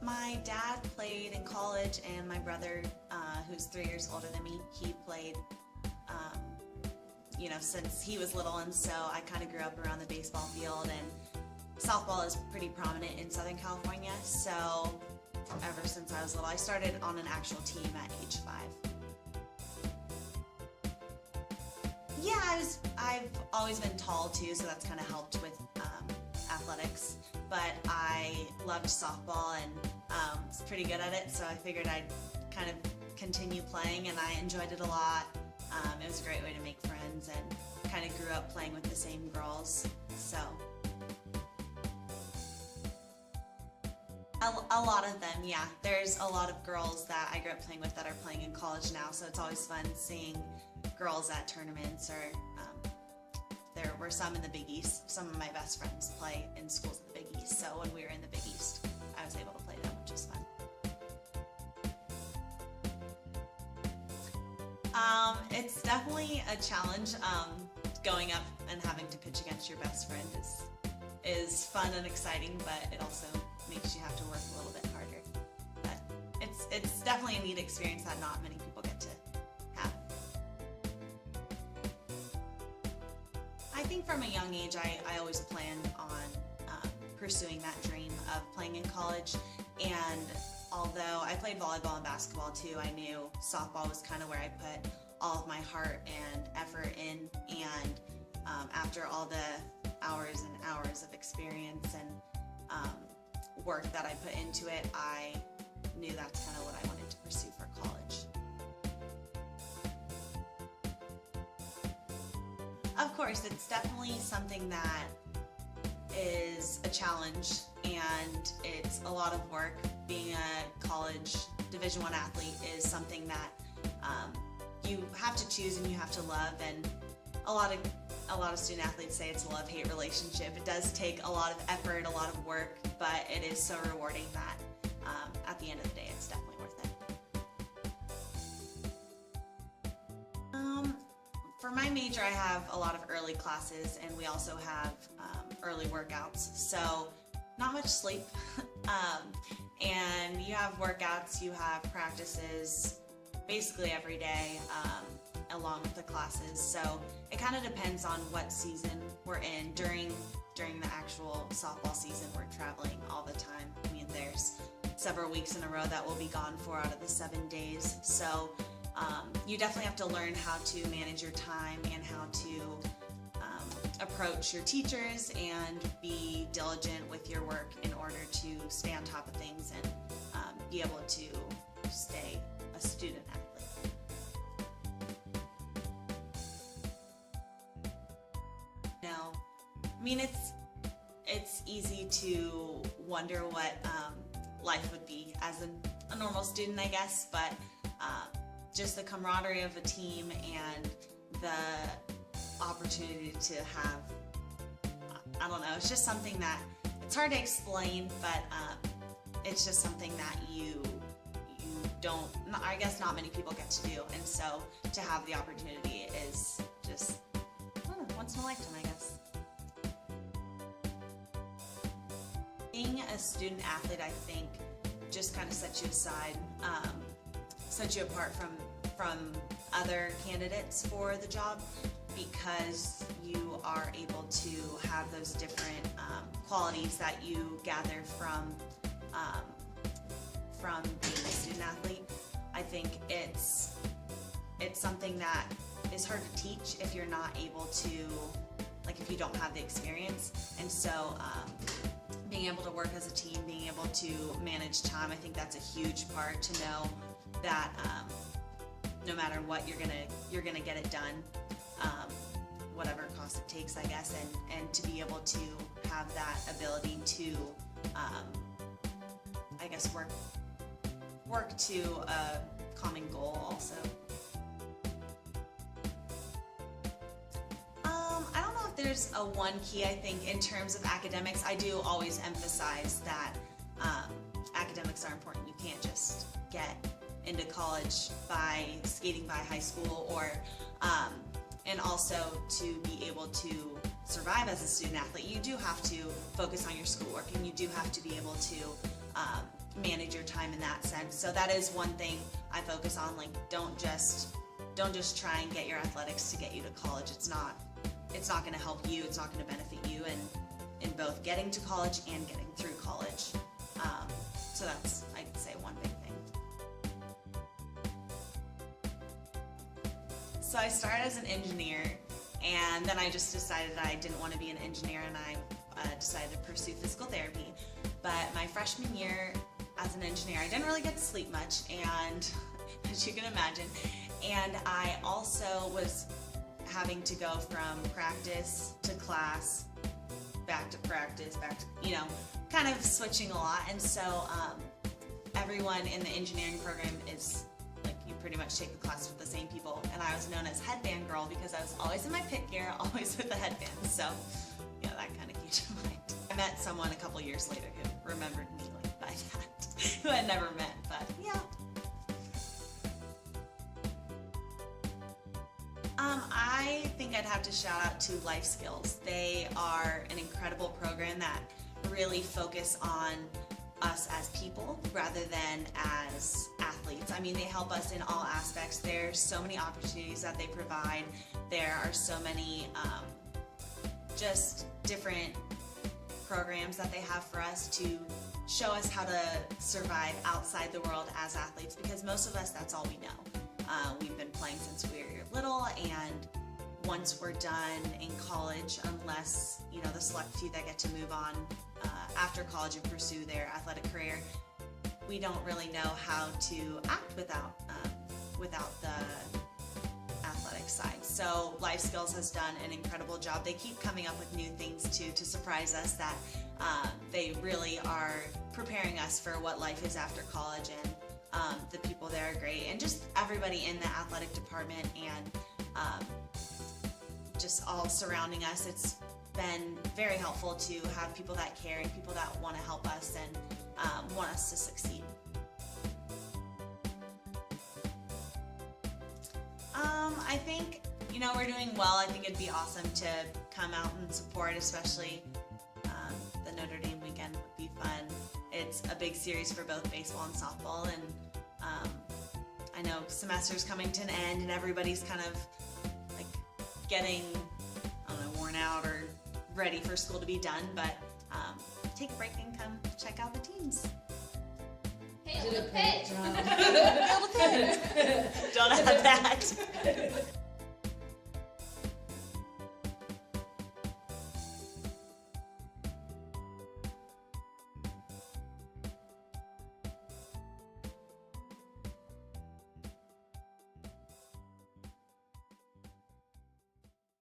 My dad played in college, and my brother, who's 3 years older than me, he played, since he was little, and so I kind of grew up around the baseball field, and softball is pretty prominent in Southern California, so ever since I was little, I started on an actual team at age 5. Yeah, I've always been tall too, so that's kind of helped with athletics, but I loved softball and was pretty good at it, so I figured I'd kind of continue playing, and I enjoyed it a lot. It was a great way to make friends, and kind of grew up playing with the same girls, so. A lot of them, yeah. There's a lot of girls that I grew up playing with that are playing in college now, so it's always fun seeing girls at tournaments, or there were some in the Big East. Some of my best friends play in schools in the Big East, so when we were in the Big East, I was able to play them, which is fun. It's definitely a challenge. Going up and having to pitch against your best friend is fun and exciting, but it also makes you have to work a little bit harder. But it's definitely a neat experience that not many people get to have. I think from a young age, I always planned on pursuing that dream of playing in college, and although I played volleyball and basketball too, I knew softball was kind of where I put all of my heart and effort in, and after all the hours and hours of experience and work that I put into it, I knew that's kind of what I wanted to pursue for college. Of course, it's definitely something that is a challenge, and it's a lot of work. Being a college Division I athlete is something that you have to choose and you have to love, and a lot of student athletes say it's a love-hate relationship. It does take a lot of effort, a lot of work, but it is so rewarding that at the end of the day, it's definitely worth it. For my major, I have a lot of early classes, and we also have early workouts, so not much sleep. And you have workouts, you have practices basically every day along with the classes, so it kind of depends on what season we're in. During the actual softball season, we're traveling all the time. I mean, there's several weeks in a row that we'll be gone 4 out of the 7 days, so you definitely have to learn how to manage your time and how to approach your teachers and be diligent with your work in order to stay on top of things and be able to stay a student athlete. No, I mean, it's easy to wonder what life would be as a normal student, I guess, but just the camaraderie of a team and the opportunity to have, I don't know, it's just something that, it's hard to explain, but it's just something that you don't, I guess not many people get to do, and so to have the opportunity is just, I don't know, once in a lifetime, I guess. Being a student athlete, I think, just kind of sets you aside, sets you apart from other candidates for the job, because you are able to have those different qualities that you gather from being a student athlete. I think it's something that is hard to teach if you're not able to, like, if you don't have the experience. And so being able to work as a team, being able to manage time, I think that's a huge part, to know that no matter what, you're gonna get it done, whatever cost it takes, I guess, and to be able to have that ability to, I guess, work to a common goal also. I don't know if there's a one key. I think in terms of academics, I do always emphasize that academics are important. You can't just get into college by skating by high school, or and also to be able to survive as a student athlete, you do have to focus on your schoolwork, and you do have to be able to manage your time in that sense. So that is one thing I focus on. Like, don't just try and get your athletics to get you to college. It's not going to help you. It's not going to benefit you in both getting to college and getting through college. So that's, I'd say, one big thing. So I started as an engineer, and then I just decided I didn't want to be an engineer, and I decided to pursue physical therapy. But my freshman year as an engineer, I didn't really get to sleep much, and as you can imagine, and I also was having to go from practice to class, back to practice, back to, kind of switching a lot. And so everyone in the engineering program is like, you pretty much take the class with the same people, and I was known as headband girl because I was always in my Pitt gear, always with the headband. So yeah, that kind of came to mind. I met someone a couple years later who remembered me like by that, who I'd never met, but yeah. I think I'd have to shout out to Life Skills. They are an incredible program that really focus on us as people rather than as athletes. I mean, they help us in all aspects. There's so many opportunities that they provide. There are so many just different programs that they have for us to show us how to survive outside the world as athletes, because most of us, that's all we know. We've been playing since we were little, and once we're done in college, unless, the select few that get to move on after college and pursue their athletic career, we don't really know how to act without the athletic side. So Life Skills has done an incredible job. They keep coming up with new things to surprise us, that they really are preparing us for what life is after college, and the people there are great, and just everybody in the athletic department and just all surrounding us. It's been very helpful to have people that care and people that want to help us and want us to succeed. I think, we're doing well. I think it'd be awesome to come out and support, especially the Notre Dame weekend would be fun. It's a big series for both baseball and softball, and I know semester's coming to an end and everybody's kind of like getting, worn out or ready for school to be done, but take a break and come check out the teams. Hail to Pitt! Don't add that.